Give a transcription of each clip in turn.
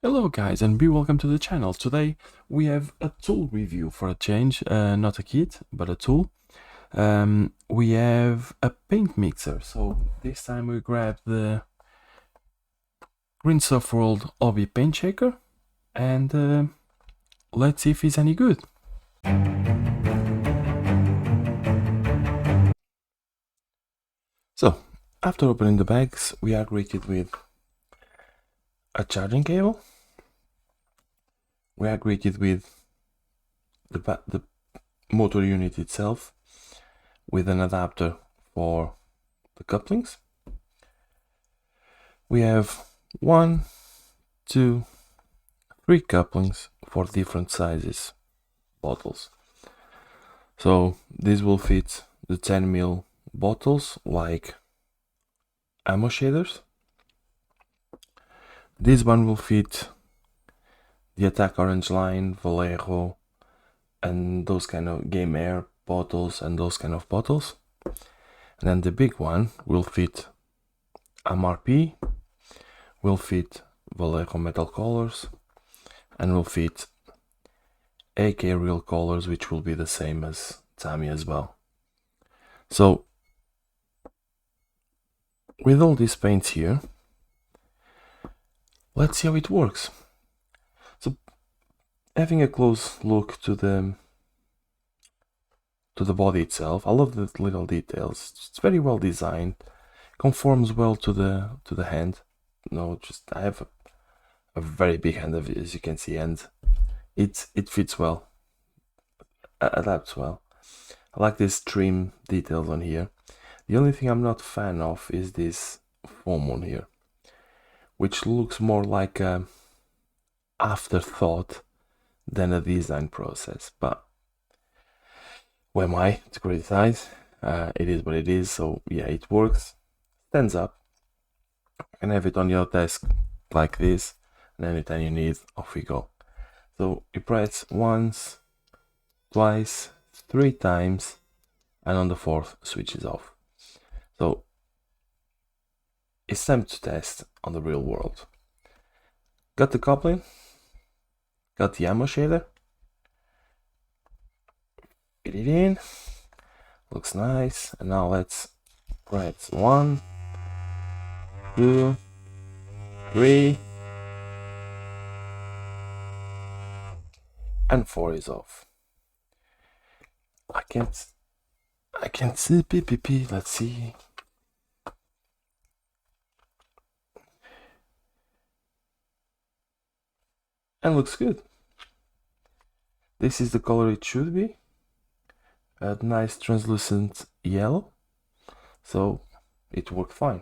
Hello guys and be welcome to the channel. Today we have a tool review for a change, not a kit but a tool. We have a paint mixer, so this time we grab the Green Soft World Hobby Paint Shaker and let's see if it's any good. So after opening the bags we are greeted with a charging cable. We are greeted with the motor unit itself with an adapter for the couplings. We have 1, 2, 3 couplings for different sizes bottles. So this will fit the 10 ml bottles like ammo shaders. This one will fit the Attack Orange line, Vallejo, and those kind of Game Air bottles and those kind of bottles. And then the big one will fit MRP, will fit Vallejo metal colors, and will fit AK real colors, which will be the same as Tamiya as well. So with all these paints here, let's see how it works. So having a close look to the body itself, I love the little details. It's very well designed, conforms well to the hand. I have a very big hand, as you can see, and it fits well, adapts well. I like these trim details on here. The only thing I'm not a fan of is this foam on here, which looks more like a afterthought than a design process. But who am I to criticize? It is what it is. So yeah, it works, stands up, and have it on your desk like this, and anytime you need, off we go. So you press once, twice, 3 times, and on the 4th switches off. So it's time to test on the real world. Got the coupling, got the ammo shader, fit it in, looks nice. And now let's press 1, 2, 3, and 4 is off. I can't see PPP. Let's see. And looks good. This is the color it should be, a nice translucent yellow, so it worked fine.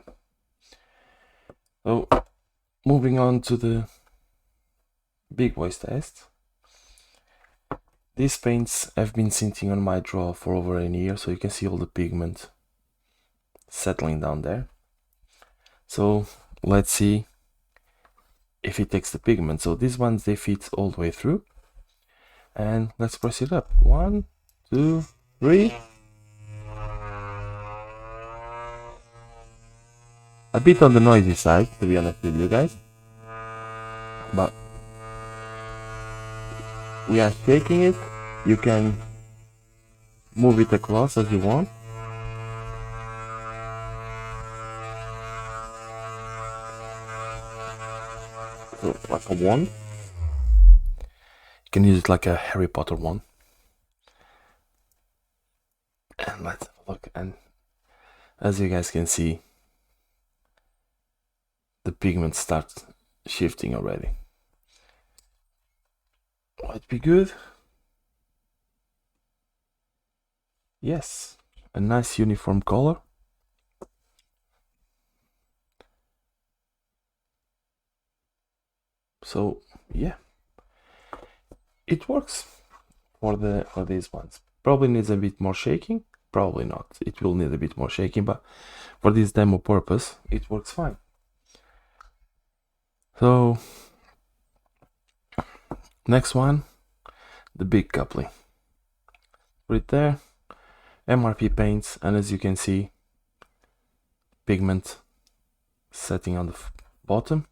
So moving on to the big boys test. These paints have been sitting on my drawer for over a year, so you can see all the pigment settling down there. So let's see if it takes the pigment. So these ones, they fit all the way through, and let's press it up. 1, 2, 3. A bit on the noisy side, to be honest with you guys, but we are shaking it. You can move it across as you want. So like a wand. You can use it like a Harry Potter wand. And let's have a look. And as you guys can see, the pigment starts shifting already. Might be good. Yes, a nice uniform color. So yeah, it works for these ones. Probably needs a bit more shaking. Probably not. It will need a bit more shaking, but for this demo purpose, it works fine. So next one, the big coupling. Put it there. MRP paints, and as you can see, pigment setting on the bottom.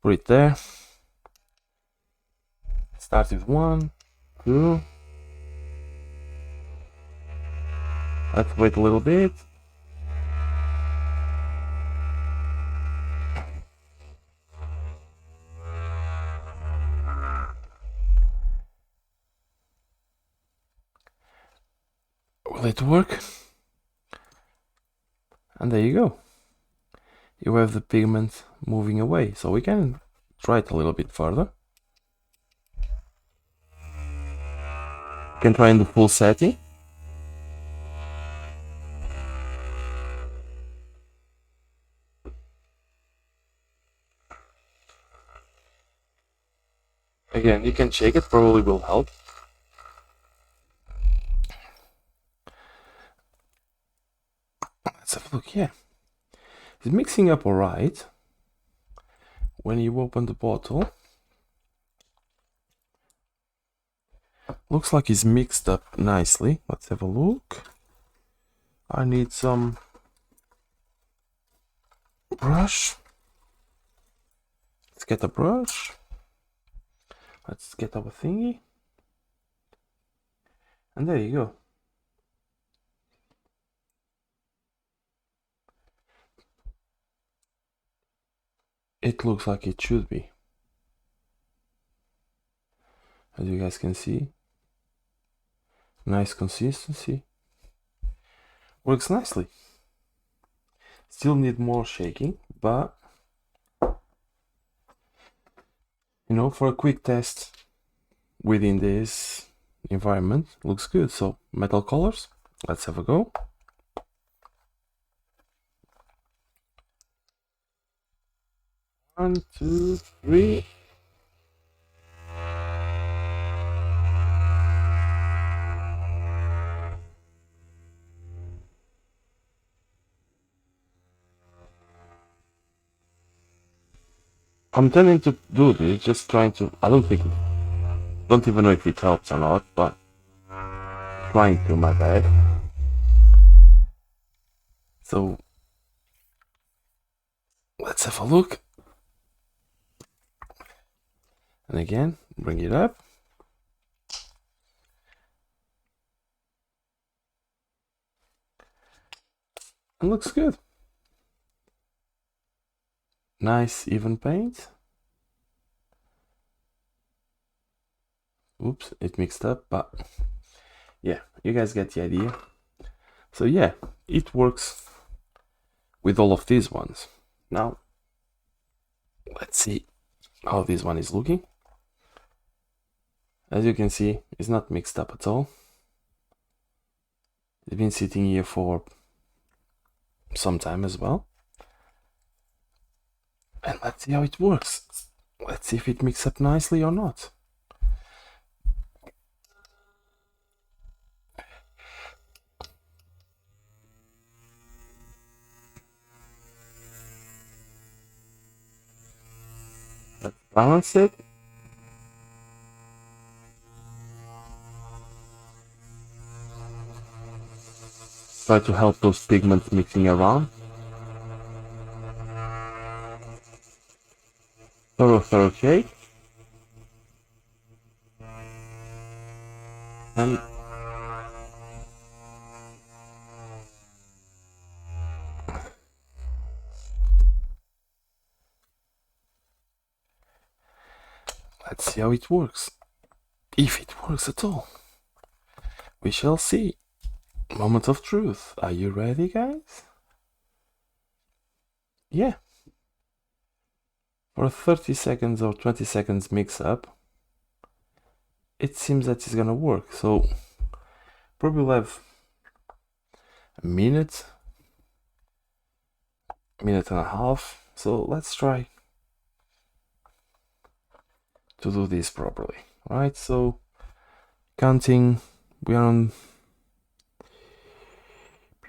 Put it there. Start with 1, 2. Let's wait a little bit. Will it work? And there you go. You have the pigment moving away. So we can try it a little bit further. You can try in the full setting. Again, you can shake it, probably will help. Let's have a look, yeah. It's mixing up alright. When you open the bottle, looks like it's mixed up nicely. Let's have a look. I need some brush. Let's get a brush. Let's get our thingy. And there you go. It looks like it should be. As you guys can see. Nice consistency. Works nicely. Still need more shaking, but you know, for a quick test within this environment, looks good. So metal colors, let's have a go. One, two, three. I'm tending to do this, just trying to, don't even know if it helps or not, but trying to, my bad. So, let's have a look. And again, bring it up. And looks good. Nice even paint. Oops, it mixed up, but yeah, you guys get the idea. So yeah, it works with all of these ones. Now, let's see how this one is looking. As you can see, it's not mixed up at all. It's been sitting here for some time as well. And let's see how it works. Let's see if it mixes up nicely or not. Let's balance it. Try to help those pigments mixing around. Thorough shake. And let's see how it works. If it works at all. We shall see. Moment of truth. Are you ready, guys? Yeah. For 30 seconds or 20 seconds mix up, it seems that it's gonna work. So probably we'll have a minute and a half. So let's try to do this properly, right? So counting, we are on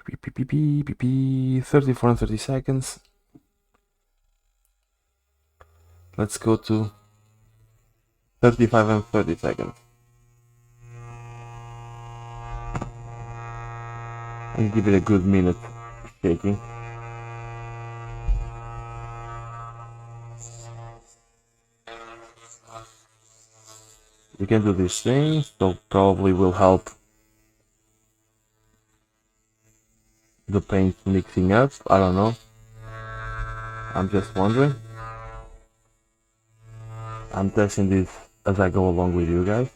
34 and 30 seconds. Let's go to 35 and 30 seconds. And give it a good minute shaking. You can do these things, so probably will help the paint mixing up. I don't know. I'm just wondering. I'm testing this as I go along with you guys.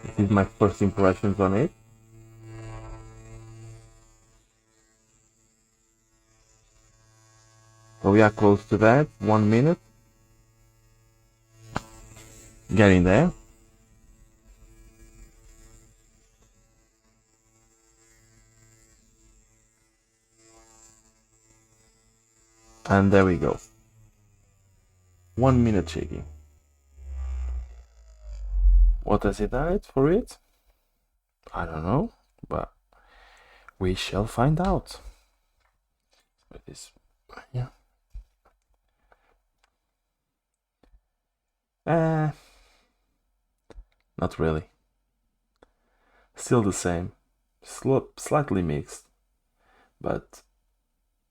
This is my first impressions on it. So we are close to that. 1 minute. Getting there. And there we go. 1 minute shaking. What does it add for it? I don't know, but we shall find out. With this, yeah. Not really. Still the same. Slightly mixed, but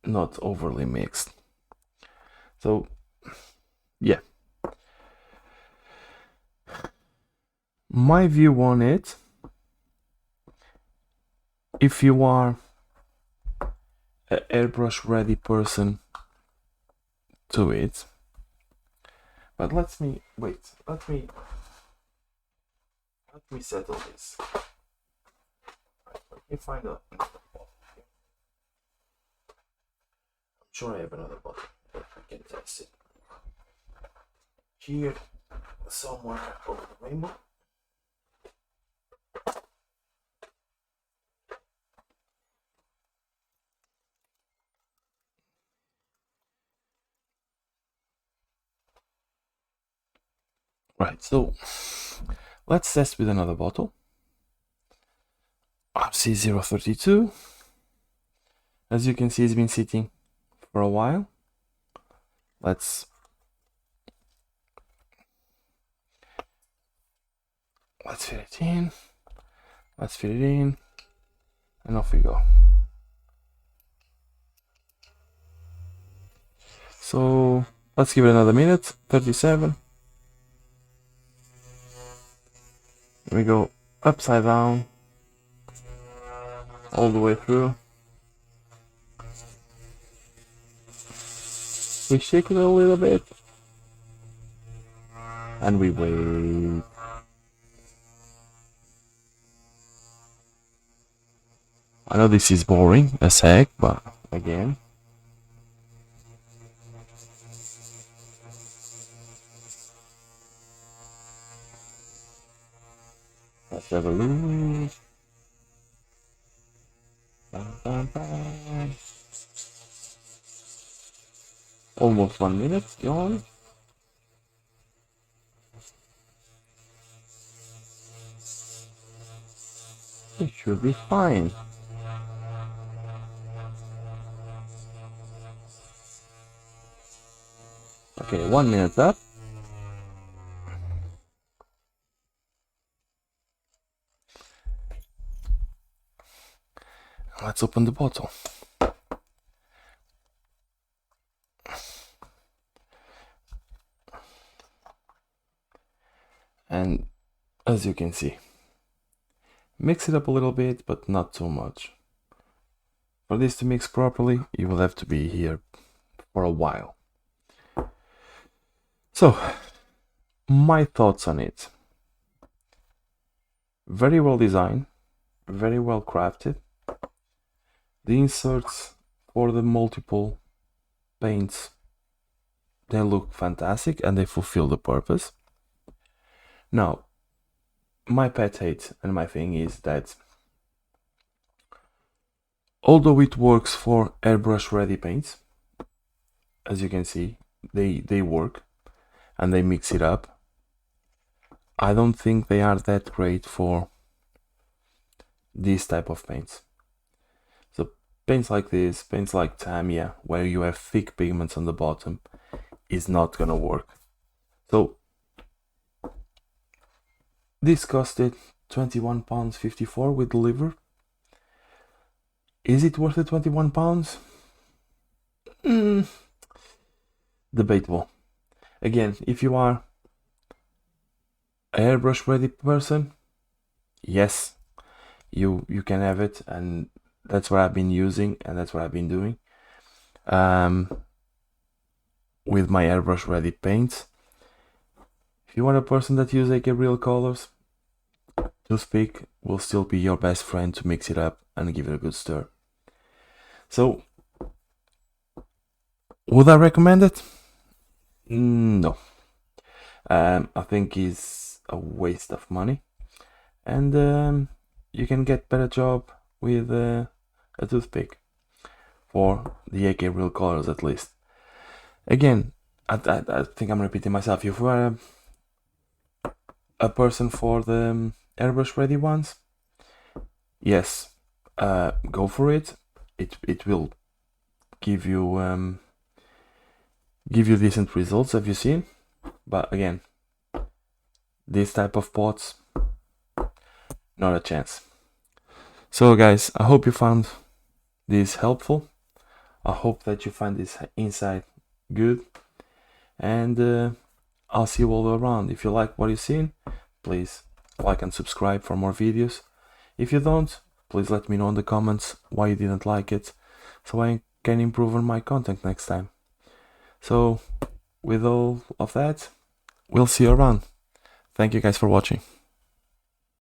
not overly mixed. So, yeah. My view on it, if you are an airbrush ready person to it, but let me settle this. Let me find out. I'm sure I have another bottle that we can test it. Here, somewhere over the rainbow. Right, so let's test with another bottle. RC032. As you can see, it's been sitting for a while. Let's fit it in. Let's fit it in. And off we go. So let's give it another minute. 37. We go upside down all the way through. We shake it a little bit and we wait. I know this is boring as heck, but again, let's have a look. Bam, bam, bam. Almost 1 minute gone. It should be fine. Okay, 1 minute up. Let's open the bottle. And as you can see, mix it up a little bit, but not too much. For this to mix properly, you will have to be here for a while. So, my thoughts on it. Very well designed, very well crafted. The inserts for the multiple paints, they look fantastic and they fulfill the purpose. Now, my pet hate and my thing is that although it works for airbrush ready paints, as you can see, they work and they mix it up. I don't think they are that great for this type of paints. So paints like this, paints like Tamiya, where you have thick pigments on the bottom, is not gonna work. So this costed £21.54 with deliver. Is it worth the £21? debatable. Again, if you are an airbrush ready person, yes, you can have it, and that's what I've been using, and that's what I've been doing with my airbrush ready paints. If you are a person that uses AK real colors, toothpick will still be your best friend to mix it up and give it a good stir. So, would I recommend it? No. I think it's a waste of money, and you can get better job with a toothpick for the AK real colors, at least. Again, I think I'm repeating myself. If you are a person for the airbrush ready ones, yes, go for it. It will give you decent results, have you seen? But again, this type of pots, not a chance. So guys, I hope you found this helpful. I hope that you find this insight good, and I'll see you all around. If you like what you've seen, please like and subscribe for more videos. If you don't, please let me know in the comments why you didn't like it, so I can improve on my content next time. So with all of that, we'll see you around. Thank you guys for watching.